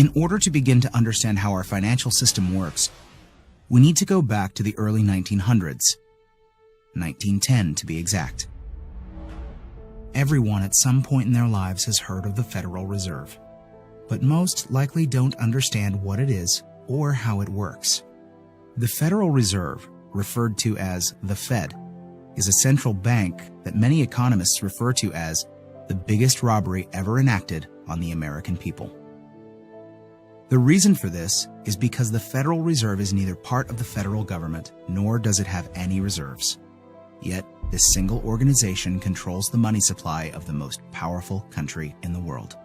In order to begin to understand how our financial system works, we need to go back to the early 1900s, 1910 to be exact. Everyone at some point in their lives has heard of the Federal Reserve, but most likely don't understand what it is or how it works. The Federal Reserve, referred to as the Fed, is a central bank that many economists refer to as the biggest robbery ever enacted on the American people. The reason for this is because the Federal Reserve is neither part of the federal government nor does it have any reserves. Yet, this single organization controls the money supply of the most powerful country in the world.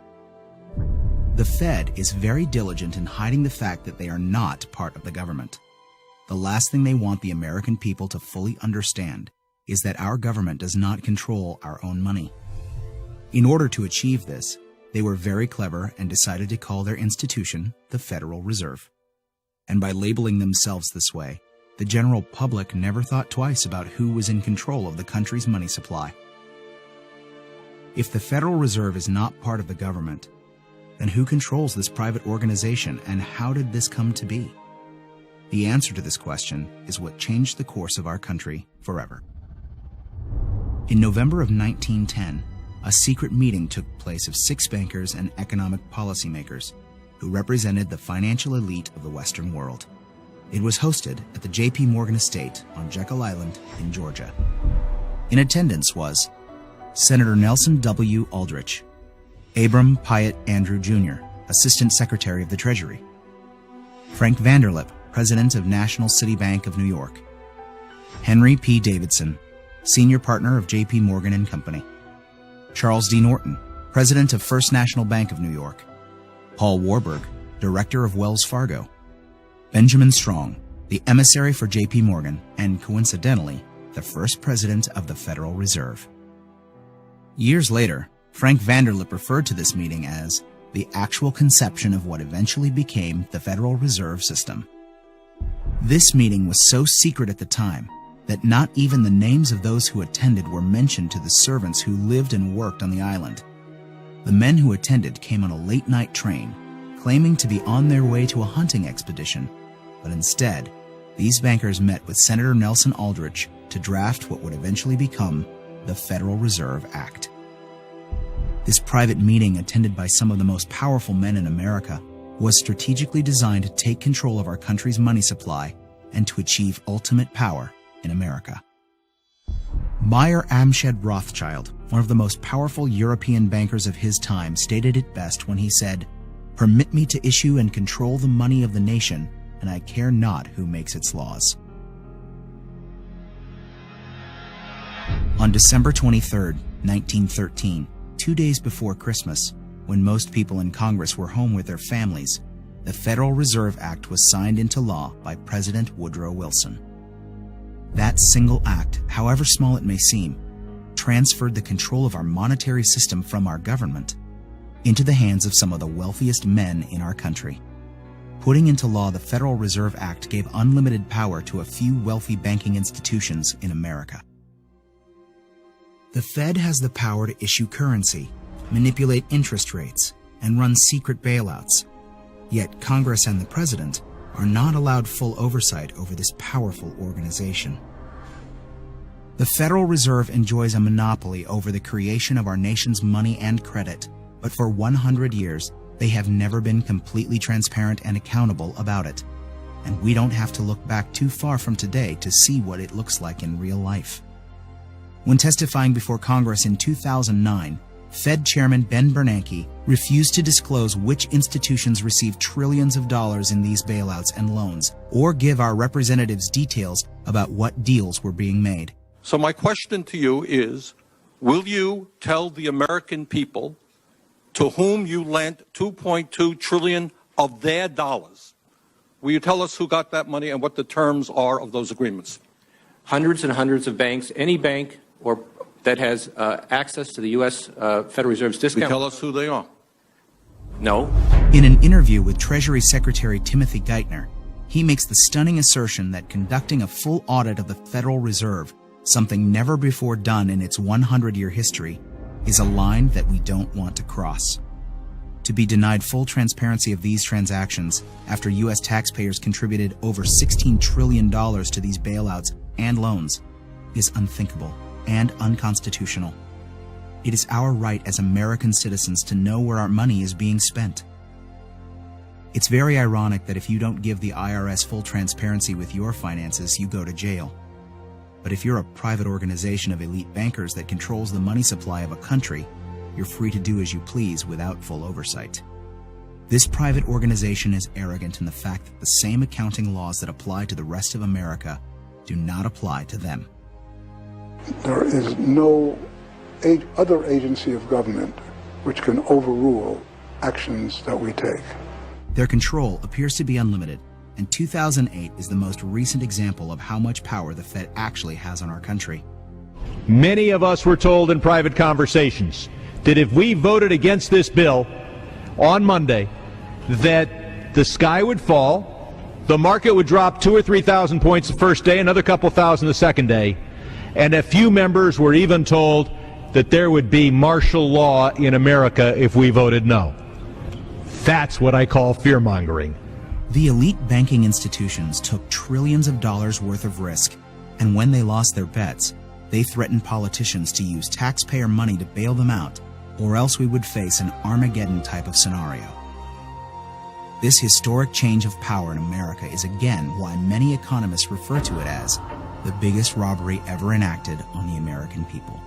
The Fed is very diligent in hiding the fact that they are not part of the government. The last thing they want the American people to fully understand is that our government does not control our own money. In order to achieve this, they were very clever and decided to call their institution the Federal Reserve. And by labeling themselves this way, the general public never thought twice about who was in control of the country's money supply. If the Federal Reserve is not part of the government, then who controls this private organization and how did this come to be? The answer to this question is what changed the course of our country forever. In November of 1910, a secret meeting took place of 6 bankers and economic policymakers who represented the financial elite of the Western world. It was hosted at the J.P. Morgan estate on Jekyll Island in Georgia. In attendance was Senator Nelson W. Aldrich, Abram Piatt Andrew Jr., Assistant Secretary of the Treasury, Frank Vanderlip, President of National City Bank of New York, Henry P. Davidson, Senior Partner of J.P. Morgan and Company, Charles D. Norton, President of First National Bank of New York, Paul Warburg, Director of Wells Fargo, Benjamin Strong, the emissary for J.P. Morgan, and coincidentally, the first president of the Federal Reserve. Years later, Frank Vanderlip referred to this meeting as the actual conception of what eventually became the Federal Reserve System. This meeting was so secret at the time that not even the names of those who attended were mentioned to the servants who lived and worked on the island. The men who attended came on a late-night train, claiming to be on their way to a hunting expedition, but instead, these bankers met with Senator Nelson Aldrich to draft what would eventually become the Federal Reserve Act. This private meeting, attended by some of the most powerful men in America, was strategically designed to take control of our country's money supply and to achieve ultimate power in America. Meyer Amschad Rothschild, one of the most powerful European bankers of his time, stated it best when he said, "Permit me to issue and control the money of the nation, and I care not who makes its laws." On December 23, 1913, 2 days before Christmas, when most people in Congress were home with their families, the Federal Reserve Act was signed into law by President Woodrow Wilson. That single act, however small it may seem, transferred the control of our monetary system from our government into the hands of some of the wealthiest men in our country. Putting into law the Federal Reserve Act gave unlimited power to a few wealthy banking institutions in America. The Fed has the power to issue currency, manipulate interest rates, and run secret bailouts. Yet Congress and the President are not allowed full oversight over this powerful organization. The Federal Reserve enjoys a monopoly over the creation of our nation's money and credit, but for 100 years, they have never been completely transparent and accountable about it. And we don't have to look back too far from today to see what it looks like in real life. When testifying before Congress in 2009, Fed Chairman Ben Bernanke refused to disclose which institutions received trillions of dollars in these bailouts and loans, or give our representatives details about what deals were being made. So my question to you is, will you tell the American people to whom you lent $2.2 trillion of their dollars? Will you tell us who got that money and what the terms are of those agreements? Hundreds and hundreds of banks, any bank or that has access to the U.S. Federal Reserve's discount. Tell us who they are. No. In an interview with Treasury Secretary Timothy Geithner, he makes the stunning assertion that conducting a full audit of the Federal Reserve, something never before done in its 100-year history, is a line that we don't want to cross. To be denied full transparency of these transactions after U.S. taxpayers contributed over $16 trillion to these bailouts and loans is unthinkable and unconstitutional. It is our right as American citizens to know where our money is being spent. It's very ironic that if you don't give the IRS full transparency with your finances, you go to jail. But if you're a private organization of elite bankers that controls the money supply of a country, you're free to do as you please without full oversight. This private organization is arrogant in the fact that the same accounting laws that apply to the rest of America do not apply to them. There is no other agency of government which can overrule actions that we take. Their control appears to be unlimited, and 2008 is the most recent example of how much power the Fed actually has on our country. Many of us were told in private conversations that if we voted against this bill on Monday, that the sky would fall, the market would drop 2,000 or 3,000 points the first day, another couple thousand the second day, and a few members were even told that there would be martial law in America if we voted no. That's what I call fear-mongering. The elite banking institutions took trillions of dollars worth of risk, and when they lost their bets, they threatened politicians to use taxpayer money to bail them out, or else we would face an Armageddon type of scenario. This historic change of power in America is again why many economists refer to it as the biggest robbery ever enacted on the American people.